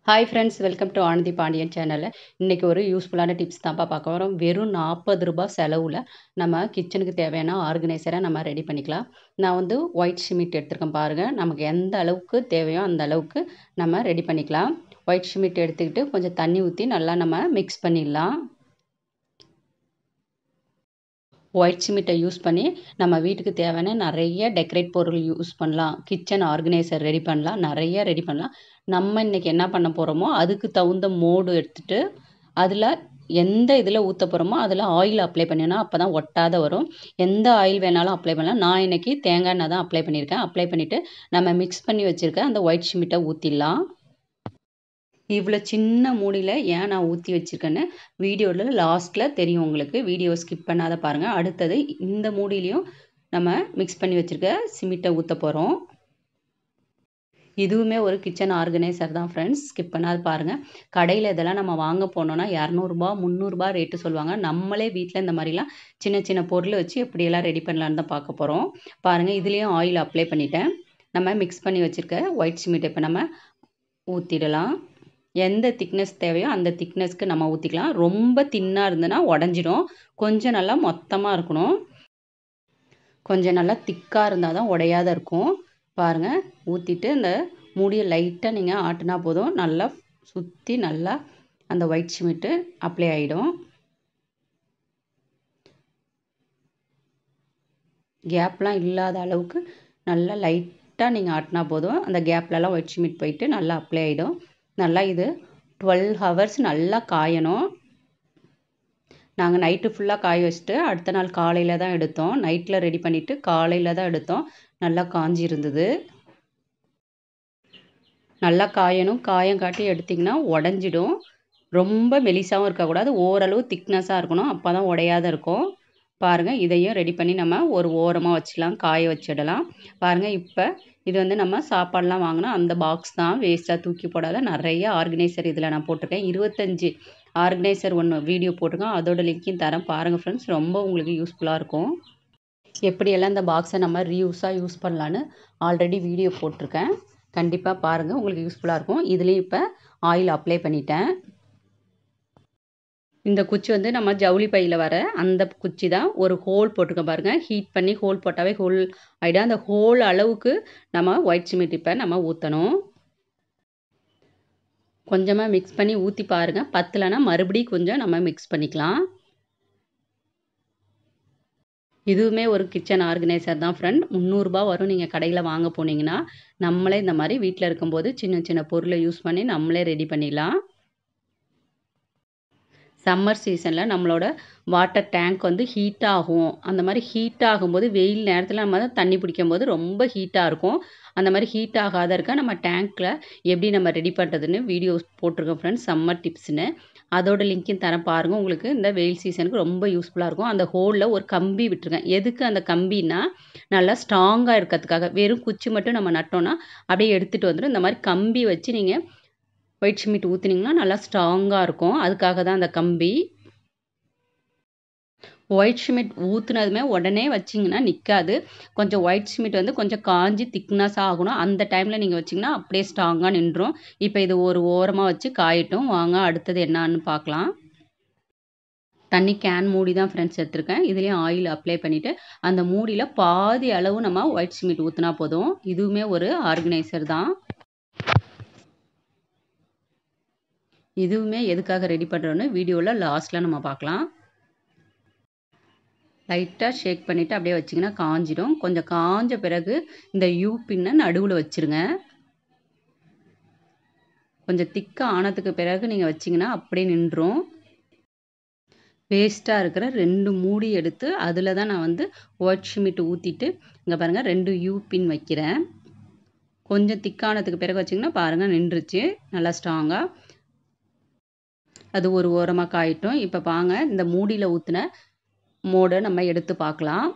Hi friends, welcome to Anandhi Pandian சேனலில். இன்றைக்கி ஒரு யூஸ்ஃபுல்லான டிப்ஸ் தான்ப்பா பார்க்க வரோம். வெறும் ரூ. 40 செலவில் நம்ம கிச்சனுக்கு தேவையான ஆர்கனைசரை நம்ம ரெடி பண்ணிக்கலாம். நான் வந்து ஒயிட் சிமெண்ட் எடுத்துருக்கேன் பாருங்கள். நமக்கு எந்த அளவுக்கு தேவையோ அந்த அளவுக்கு நம்ம ரெடி பண்ணிக்கலாம். ஒயிட் சிமெண்ட் எடுத்துக்கிட்டு கொஞ்சம் தண்ணி ஊற்றி நல்லா நம்ம மிக்ஸ் பண்ணிடலாம். ஒயிட் சிமெண்ட்டை யூஸ் பண்ணி நம்ம வீட்டுக்கு தேவையான நிறைய டெக்கரேட் பொருள் யூஸ் பண்ணலாம். கிச்சன் ஆர்கனைசர் ரெடி பண்ணலாம், நிறைய ரெடி பண்ணலாம். நம்ம இன்றைக்கி என்ன பண்ண போகிறோமோ அதுக்கு தகுந்த மோடு எடுத்துகிட்டு அதில் எந்த இதில் ஊற்ற போகிறோமோ அதில் ஆயில் அப்ளை பண்ணினா அப்போ தான் ஒட்டாத வரும். எந்த ஆயில் வேணாலும் அப்ளை பண்ணலாம். நான் இன்றைக்கி தேங்காய் எண்ணெய் தான் அப்ளை பண்ணியிருக்கேன். அப்ளை பண்ணிவிட்டு நம்ம மிக்ஸ் பண்ணி வச்சுருக்க அந்த ஒயிட் சிமெண்ட்டை ஊற்றிடலாம். இவ்வளோ சின்ன மூடியில் ஏன் நான் ஊற்றி வச்சுருக்கேன்னு வீடியோவில் லாஸ்ட்டில் தெரியும் உங்களுக்கு. வீடியோ ஸ்கிப் பண்ணாத பாருங்கள். அடுத்தது இந்த மூடியிலையும் நம்ம மிக்ஸ் பண்ணி வச்சுருக்க சிமெண்ட்டை ஊற்ற போகிறோம். இதுவுமே ஒரு கிச்சன் ஆர்கனைசர் தான் ஃப்ரெண்ட்ஸ், ஸ்கிப் பண்ணாத பாருங்கள். கடையில் இதெல்லாம் நம்ம வாங்க போனோன்னா 200 300 ரேட்டு சொல்லுவாங்க. நம்மளே வீட்டில் இந்த மாதிரிலாம் சின்ன சின்ன பொருளை வச்சு எப்படியெல்லாம் ரெடி பண்ணலான்னு தான் பார்க்க போகிறோம். பாருங்கள், இதுலேயும் ஆயில் அப்ளை பண்ணிட்டேன். நம்ம மிக்ஸ் பண்ணி வச்சுருக்க ஒயிட் சிமெண்ட்டை இப்போ நம்ம ஊற்றிடலாம். எந்த திக்னஸ் தேவையோ அந்த திக்னஸ்க்கு நம்ம ஊற்றிக்கலாம். ரொம்ப தின்னாக இருந்ததுன்னா உடஞ்சிடும். கொஞ்சம் நல்லா மொத்தமாக இருக்கணும். கொஞ்சம் நல்லா திக்காக இருந்தால் தான் உடையாத இருக்கும். பாருங்கள், ஊற்றிட்டு இந்த மூடியை லைட்டாக நீங்கள் ஆட்டினா போதும். நல்லா சுற்றி நல்லா அந்த ஒயிட் சிமெண்ட்டு அப்ளை ஆகிடும். கேப்லாம் இல்லாத அளவுக்கு நல்லா லைட்டாக நீங்கள் ஆட்டினா போதும். அந்த கேப்லலாம் ஒயிட் சிமெண்ட் போயிட்டு நல்லா அப்ளை ஆகிடும். நல்லா இது 12 ஹவர்ஸ் நல்லா காயணும். நாங்கள் நைட்டு ஃபுல்லாக காய வச்சுட்டு அடுத்த நாள் காலையில் தான் எடுத்தோம். நைட்டில் ரெடி பண்ணிவிட்டு காலையில் தான் எடுத்தோம். நல்லா காஞ்சி இருந்தது. நல்லா காயணும். காயம் காட்டி எடுத்திங்கன்னா உடஞ்சிடும். ரொம்ப மெலிசாகவும் இருக்கக்கூடாது, ஓரளவு திக்னஸாக இருக்கணும். அப்போ தான் உடையாத இருக்கும். பாருங்கள், இதையும் ரெடி பண்ணி நம்ம ஒரு ஓரமாக வச்சிடலாம், காய வச்சிடலாம். பாருங்கள், இப்போ இது வந்து நம்ம சாப்பாடெலாம் வாங்கினா அந்த பாக்ஸ் தான், வேஸ்ட்டாக தூக்கி போடாத. நிறைய ஆர்கனைசர் இதில் நான் போட்டிருக்கேன். 25 ஆர்கனைசர் ஒன்று வீடியோ போட்டிருக்கேன். அதோட லிங்க்கையும் தரேன் பாருங்கள் ஃப்ரெண்ட்ஸ். ரொம்ப உங்களுக்கு யூஸ்ஃபுல்லாக இருக்கும். எப்படியெல்லாம் இந்த பாக்ஸை நம்ம ரீயூஸாக யூஸ் பண்ணலான்னு ஆல்ரெடி வீடியோ போட்டிருக்கேன். கண்டிப்பாக பாருங்கள், உங்களுக்கு யூஸ்ஃபுல்லாக இருக்கும். இதுலேயும் இப்போ ஆயில் அப்ளை பண்ணிட்டேன். இந்த குச்சி வந்து நம்ம ஜவுளி பையில் வர அந்த குச்சி தான். ஒரு ஹோல் போட்டிருக்கேன் பாருங்கள். ஹீட் பண்ணி ஹோல் போட்டாவே ஹோல் ஆகிடும். அந்த ஹோல் அளவுக்கு நம்ம ஒயிட் சிமெண்ட் இப்போ நம்ம ஊற்றணும். கொஞ்சமாக மிக்ஸ் பண்ணி ஊற்றி பாருங்கள். பத்தலைன்னா மறுபடியும் கொஞ்சம் நம்ம மிக்ஸ் பண்ணிக்கலாம். இதுவுமே ஒரு கிச்சன் ஆர்கனைசர் தான் ஃப்ரெண்ட். 300 வரும் நீங்கள் கடையில் வாங்க போனீங்கன்னா. நம்மளே இந்த மாதிரி வீட்டில் இருக்கும்போது சின்ன சின்ன பொருளை யூஸ் பண்ணி நம்மளே ரெடி பண்ணிடலாம். சம்மர் சீசனில் நம்மளோட வாட்டர் டேங்க் வந்து ஹீட் ஆகும். அந்த மாதிரி ஹீட் ஆகும்போது வெயில் நேரத்தில் நம்ம தண்ணி பிடிக்கும்போது ரொம்ப ஹீட்டாக இருக்கும். அந்த மாதிரி ஹீட் ஆகாத இருக்க நம்ம டேங்க்கில் எப்படி நம்ம ரெடி பண்ணுறதுன்னு வீடியோஸ் போட்டிருக்கோம் ஃப்ரெண்ட்ஸ், சம்மர் டிப்ஸ்னு. அதோட லிங்க்கையும் தரேன் பாருங்கள். உங்களுக்கு இந்த வெயில் சீசனுக்கு ரொம்ப யூஸ்ஃபுல்லாக இருக்கும். அந்த ஹோலில் ஒரு கம்பி விட்டுருக்கேன். எதுக்கு அந்த கம்பின்னா, நல்லா ஸ்ட்ராங்காக இருக்கிறதுக்காக. வெறும் குச்சி மட்டும் நம்ம நட்டோன்னா அப்படியே எடுத்துகிட்டு வந்துடும். இந்த மாதிரி கம்பி வச்சு நீங்கள் ஒயிட் சிமெண்ட் ஊற்றினீங்கன்னா நல்லா ஸ்ட்ராங்காக இருக்கும். அதுக்காக தான் அந்த கம்பி. ஒயிட் சிமெண்ட் ஊற்றுனதுமே உடனே வச்சிங்கன்னா நிற்காது. கொஞ்சம் ஒயிட் சிமெண்ட் வந்து கொஞ்சம் காஞ்சி திக்னஸாக ஆகணும். அந்த டைமில் நீங்கள் வச்சிங்கன்னா அப்படியே ஸ்ட்ராங்காக நின்றும். இப்போ இது ஒரு ஓரமாக வச்சு காயட்டும். வாங்க அடுத்தது என்னான்னு பார்க்கலாம். தண்ணி கேன் மூடி தான் ஃப்ரெண்ட்ஸ் எடுத்துருக்கேன். இதுலேயும் ஆயில் அப்ளை பண்ணிவிட்டு அந்த மூடியில் பாதி அளவு நம்ம ஒயிட் சிமெண்ட் ஊற்றினா போதும். இதுவுமே ஒரு ஆர்கனைசர் தான். இதுவுமே எதுக்காக ரெடி பண்ணுறோன்னு வீடியோவில் லாஸ்ட்டில் நம்ம பார்க்கலாம். லைட்டாக ஷேக் பண்ணிவிட்டு அப்படியே வச்சிங்கன்னா காஞ்சிடும். கொஞ்சம் காஞ்ச பிறகு இந்த யூ பின்னை நடுவில் வச்சுருங்க. கொஞ்சம் திக்காக ஆனதுக்கு பிறகு நீங்கள் வச்சிங்கன்னா அப்படியே நின்றும். வேஸ்ட்டாக இருக்கிற 2 மூடி எடுத்து அதில் தான் நான் வந்து ஒயிட் சிமெண்ட் ஊற்றிட்டு இங்கே பாருங்கள் 2 யூ பின் வைக்கிறேன். கொஞ்சம் திக்கானதுக்கு பிறகு வச்சிங்கன்னா பாருங்கள் நின்றுச்சு நல்லா ஸ்ட்ராங்காக. அது ஒரு ஓரமாக காயட்டும். இப்போ வாங்க இந்த மூடியில் ஊற்றின மோடை நம்ம எடுத்து பார்க்கலாம்.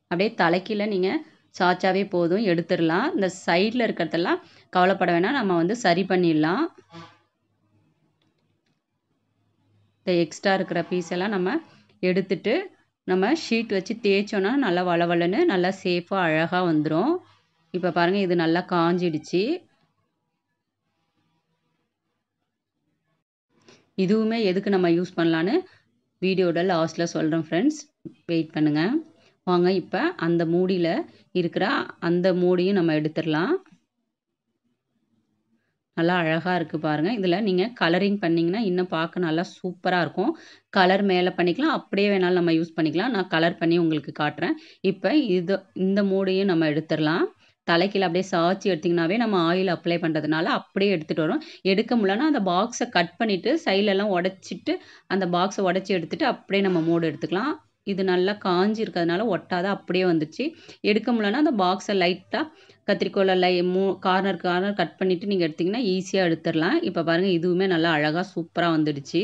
அப்படியே தலைக்கீழ நீங்கள் சாய்ச்சாவே போதும், எடுத்துடலாம். இந்த சைடில் இருக்கிறதெல்லாம் கவலைப்பட வேணாம், நம்ம வந்து சரி பண்ணிடலாம். இந்த எக்ஸ்ட்ரா இருக்கிற பீஸ் எல்லாம் நம்ம எடுத்துட்டு நம்ம ஷீட் வச்சு தேய்ச்சோன்னா நல்லா வளவலன்னு நல்லா சேஃபாக அழகாக வந்துடும். இப்போ பாருங்கள், இது நல்லா காஞ்சிடுச்சு. இதுவுமே எதுக்கு நம்ம யூஸ் பண்ணலான்னு வீடியோட லாஸ்ட்டில் சொல்கிறேன் ஃப்ரெண்ட்ஸ். வெயிட் பண்ணுங்கள். வாங்க இப்போ அந்த மூடியில் இருக்கிற அந்த மூடியும் நம்ம எடுத்துடலாம். நல்லா அழகாக இருக்குது பாருங்கள். இதில் நீங்கள் கலரிங் பண்ணிங்கன்னா இன்னும் பார்க்க நல்லா சூப்பராக இருக்கும். கலர் மேலே பண்ணிக்கலாம், அப்படியே வேணாலும் நம்ம யூஸ் பண்ணிக்கலாம். நான் கலர் பண்ணி உங்களுக்கு காட்டுறேன். இப்போ இந்த மூடியும் நம்ம எடுத்துடலாம். தலைக்கீழ அப்படியே சாய்ச்சி எடுத்திங்கனாவே நம்ம ஆயில் அப்ளை பண்ணுறதுனால அப்படியே எடுத்துகிட்டு வரும். எடுக்க முடியலன்னா அந்த பாக்ஸை கட் பண்ணிவிட்டு சைட்லலாம் உடச்சிட்டு அந்த பாக்ஸை உடச்சி எடுத்துகிட்டு அப்படியே நம்ம மூடு எடுத்துக்கலாம். இது நல்லா காஞ்சி இருக்கிறதுனால ஒட்டாத அப்படியே வந்துச்சு. எடுக்க முடியலன்னா அந்த பாக்ஸை லைட்டாக கத்திரிக்கோலில் கார்னர் கட் பண்ணிவிட்டு நீங்கள் எடுத்திங்கன்னா ஈஸியாக எடுத்துடலாம். இப்போ பாருங்கள், இதுவுமே நல்லா அழகாக சூப்பராக வந்துடுச்சு.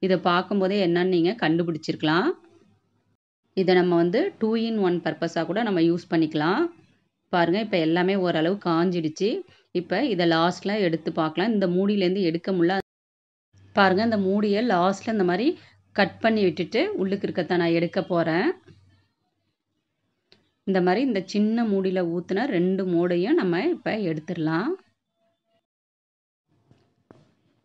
இதை பார்க்கும்போதே என்னன்னு நீங்கள் கண்டுபிடிச்சிருக்கலாம். இதை நம்ம வந்து 2 in 1 பர்பஸாக கூட நம்ம யூஸ் பண்ணிக்கலாம். பாருங்கள், இப்போ எல்லாமே ஓரளவு காஞ்சிடுச்சு. இப்போ இதை லாஸ்ட்டில் எடுத்து பார்க்கலாம். இந்த மூடியிலேருந்து எடுக்க முடியல. பாருங்கள், இந்த மூடியை லாஸ்ட்டில் இந்த மாதிரி கட் பண்ணி விட்டுட்டு உள்ளுக்கு இருக்கத்தை நான் எடுக்க போகிறேன். இந்த மாதிரி இந்த சின்ன மூடியில் ஊற்றின 2 மூடையும் நம்ம இப்போ எடுத்துடலாம்.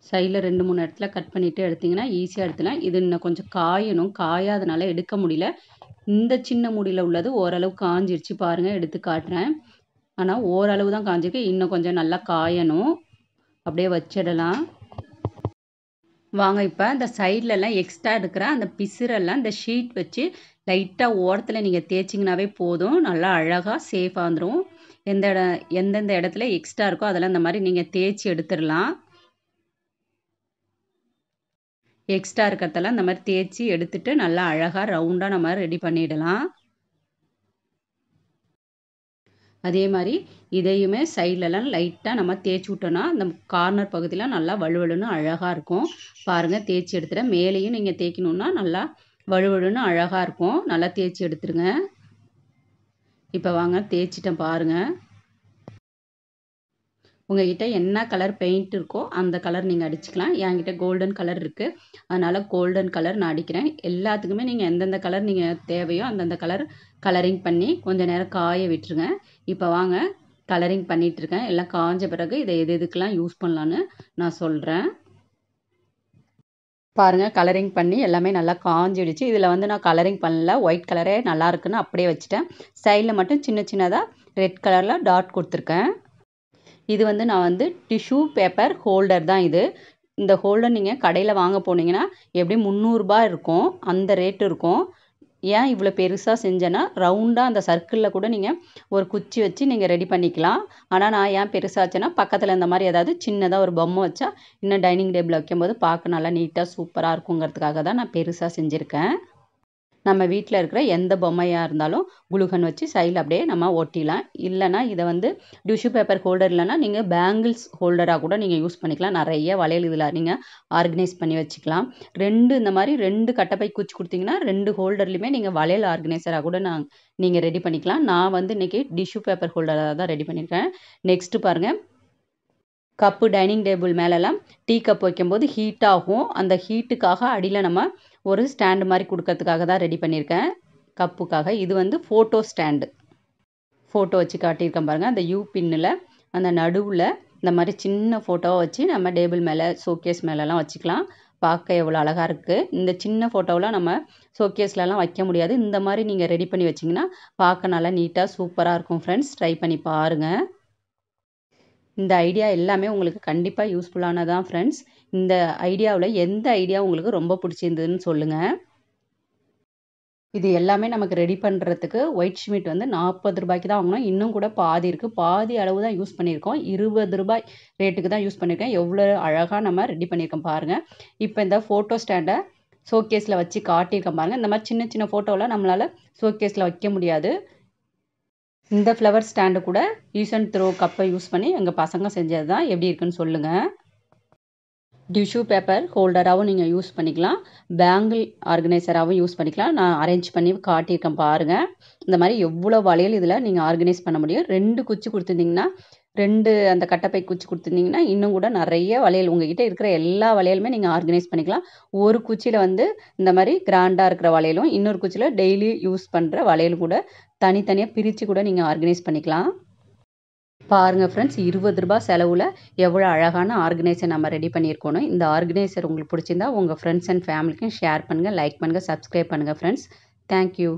சைடில் 2-3 இடத்துல கட் பண்ணிவிட்டு எடுத்திங்கன்னா ஈஸியாக எடுத்துடலாம். இது இன்னும் கொஞ்சம் காயணும், காயாதனால எடுக்க முடியல. இந்த சின்ன மூடியில் உள்ளது ஓரளவு காஞ்சிருச்சு பாருங்கள், எடுத்து காட்டுறேன். ஆனால் ஓரளவு தான் காஞ்சிருக்கு, இன்னும் கொஞ்சம் நல்லா காயணும். அப்படியே வச்சிடலாம். வாங்க இப்போ இந்த சைட்லலாம் எக்ஸ்ட்ரா இருக்கிற அந்த பிசுரெல்லாம் இந்த ஷீட் வச்சு லைட்டாக ஓரத்தில் நீங்கள் தேய்ச்சிங்கனாவே போதும். நல்லா அழகாக சேஃபாக வந்துடும். எந்தெந்த இடத்துல எக்ஸ்ட்ரா இருக்கோ அதெல்லாம் இந்த மாதிரி நீங்கள் தேய்ச்சி எடுத்துடலாம். எக்ஸ்ட்ரா இருக்கிறதெல்லாம் இந்த மாதிரி தேய்ச்சி எடுத்துட்டு நல்லா அழகாக ரவுண்டாக நம்ம ரெடி பண்ணிடலாம். அதே மாதிரி இதையுமே சைட்லலாம் லைட்டாக நம்ம தேய்ச்சி விட்டோன்னா அந்த கார்னர் பகுதியில் நல்லா வழுவழுன்னு அழகாக இருக்கும். பாருங்கள், தேய்ச்சி எடுத்துட்டேன். மேலேயும் நீங்கள் தேய்க்கணுன்னா நல்லா வழுவழுன்னு அழகாக இருக்கும். நல்லா தேய்ச்சி எடுத்துருங்க. இப்போ வாங்க, தேய்ச்சிட்டேன் பாருங்கள். உங்கள்கிட்ட என்ன கலர் பெயிண்ட் இருக்கோ அந்த கலர் நீங்கள் அடிச்சுக்கலாம். என்கிட்ட கோல்டன் கலர் இருக்குது, அதனால் கோல்டன் கலர் நான் அடிக்கிறேன். எல்லாத்துக்குமே நீங்கள் எந்தெந்த கலர் நீங்கள் தேவையோ அந்தந்த கலர் கலரிங் பண்ணி கொஞ்சம் நேரம் காய விட்டுருங்க. இப்போ வாங்க, கலரிங் பண்ணிகிட்ருக்கேன். எல்லாம் காஞ்ச பிறகு இதை எதுக்கெல்லாம் யூஸ் பண்ணலான்னு நான் சொல்கிறேன். பாருங்கள், கலரிங் பண்ணி எல்லாமே நல்லா காஞ்சிடுச்சு. இதில் வந்து நான் கலரிங் பண்ணல, ஒயிட் கலரே நல்லா இருக்குன்னு அப்படியே வச்சுட்டேன். சைடில் மட்டும் சின்ன சின்னதாக ரெட் கலரில் டாட் கொடுத்துருக்கேன். இது வந்து நான் வந்து டிஷ்யூ பேப்பர் ஹோல்டர் தான் இது. இந்த ஹோல்டர் நீங்கள் கடையில் வாங்க போனீங்கன்னா எப்படி 300 ரூபாய் இருக்கும், அந்த ரேட்டு இருக்கும். ஏன் இவ்வளோ பெருசாக செஞ்சேன்னா, ரவுண்டாக அந்த சர்க்கிளில் கூட நீங்கள் ஒரு குச்சி வச்சு நீங்கள் ரெடி பண்ணிக்கலாம். ஆனால் நான் ஏன் பெருசாச்சுன்னா, பக்கத்தில் இந்த மாதிரி ஏதாவது சின்னதாக ஒரு பொம்மை வச்சா இன்னும் டைனிங் டேபிள் வைக்கும்போது பார்க்க நல்லா நீட்டாக சூப்பராக இருக்குங்கிறதுக்காக தான் நான் பெருசாக செஞ்சுருக்கேன். நம்ம வீட்டில் இருக்கிற எந்த பொம்மையாக இருந்தாலும் குளுகன் வச்சு சைடில் அப்படியே நம்ம ஒட்டிடலாம். இல்லைனா இதை வந்து டிஷ்யூ பேப்பர் ஹோல்டர் இல்லைனா நீங்கள் பேங்கிள்ஸ் ஹோல்டராக கூட நீங்கள் யூஸ் பண்ணிக்கலாம். நிறைய வளையல் இதில் நீங்கள் ஆர்கனைஸ் பண்ணி வச்சுக்கலாம். இந்த மாதிரி 2 கட்டைப்பை குச்சி கொடுத்தீங்கன்னா 2 ஹோல்டர்லையுமே நீங்கள் வளையல் ஆர்கனைசராக கூட நீங்கள் ரெடி பண்ணிக்கலாம். நான் வந்து இன்றைக்கி டிஷ்யூ பேப்பர் ஹோல்டராக தான் ரெடி பண்ணியிருக்கேன். நெக்ஸ்ட்டு பாருங்கள், கப்பு டைனிங் டேபிள் மேலெல்லாம் டீ கப் வைக்கும்போது ஹீட் ஆகும். அந்த ஹீட்டுக்காக அடியில் நம்ம ஒரு ஸ்டாண்டு மாதிரி கொடுக்கறதுக்காக தான் ரெடி பண்ணியிருக்கேன் கப்புக்காக. இது வந்து ஃபோட்டோ ஸ்டாண்டு. ஃபோட்டோ வச்சு காட்டியிருக்கேன் பாருங்கள். அந்த யூ பின்னில் அந்த நடுவில் இந்த மாதிரி சின்ன ஃபோட்டோவை வச்சு நம்ம டேபிள் மேலே ஷோகேஸ் மேலெலாம் வச்சுக்கலாம். பார்க்க எவ்வளோ அழகாக இருக்குது. இந்த சின்ன ஃபோட்டோவெலாம் நம்ம ஷோகேஸ்லலாம் வைக்க முடியாது. இந்த மாதிரி நீங்கள் ரெடி பண்ணி வச்சிங்கன்னா பார்க்க நல்லா நீட்டாக சூப்பராக இருக்கும். ஃப்ரெண்ட்ஸ், ட்ரை பண்ணி பாருங்கள். இந்த ஐடியா எல்லாமே உங்களுக்கு கண்டிப்பாக யூஸ்ஃபுல்லானதான் ஃப்ரெண்ட்ஸ். இந்த ஐடியாவில் எந்த ஐடியா உங்களுக்கு ரொம்ப பிடிச்சிருந்ததுன்னு சொல்லுங்கள். இது எல்லாமே நமக்கு ரெடி பண்ணுறதுக்கு ஒயிட் ஷீட் வந்து 40 ரூபாய்க்கு தான் வாங்கினோம். இன்னும் கூட பாதி இருக்குது. பாதி அளவு தான் யூஸ் பண்ணியிருக்கோம். 20 ரூபாய் ரேட்டுக்கு தான் யூஸ் பண்ணியிருக்கேன். எவ்வளோ அழகாக நம்ம ரெடி பண்ணியிருக்கோம் பாருங்கள். இப்போ இந்த ஃபோட்டோ ஸ்டாண்டை ஷோகேஸில் வச்சு காட்டியிருக்கேன் பாருங்கள். இந்த மாதிரி சின்ன சின்ன ஃபோட்டோலாம் நம்மளால் ஷோகேஸில் வைக்க முடியாது. இந்த ஃப்ளவர் ஸ்டாண்டு கூட யூஸ் அண்ட் த்ரோ கப்பை யூஸ் பண்ணி எங்கள் பசங்க செஞ்சது தான். எப்படி இருக்குன்னு சொல்லுங்கள். டிஷ்யூ பேப்பர் ஹோல்டராகவும் நீங்கள் யூஸ் பண்ணிக்கலாம், பேங்கிள் ஆர்கனைசராகவும் யூஸ் பண்ணிக்கலாம். நான் அரேஞ்ச் பண்ணி காட்டியிருக்கேன் பாருங்கள். இந்த மாதிரி எவ்வளோ வளையல் இதில் நீங்கள் ஆர்கனைஸ் பண்ண முடியும். 2 குச்சி கொடுத்துருந்தீங்கன்னா, 2 அந்த கட்டைப்பை குச்சி கொடுத்துருந்தீங்கன்னா இன்னும் கூட நிறைய வளையல் உங்ககிட்ட இருக்கிற எல்லா வளையலுமே நீங்கள் ஆர்கனைஸ் பண்ணிக்கலாம். ஒரு குச்சியில் வந்து இந்த மாதிரி கிராண்டாக இருக்கிற வளையலும், இன்னொரு குச்சியில் டெய்லி யூஸ் பண்ணுற வளையலும் கூட தனித்தனியாக பிரித்து கூட நீங்கள் ஆர்கனைஸ் பண்ணிக்கலாம். பாருங்கள் ஃப்ரெண்ட்ஸ், ரூ. 20 செலவில் எவ்வளோ அழகான ஆர்கனைசர் நம்ம ரெடி பண்ணியிருக்கணும். இந்த ஆர்கனைசர் உங்களுக்கு பிடிச்சிருந்தா உங்கள் ஃப்ரெண்ட்ஸ் அண்ட் ஃபேமிலிக்கும் ஷேர் பண்ணுங்கள், லைக் பண்ணுங்கள், சப்ஸ்கிரைப் பண்ணுங்கள் ஃப்ரெண்ட்ஸ். தேங்க்யூ.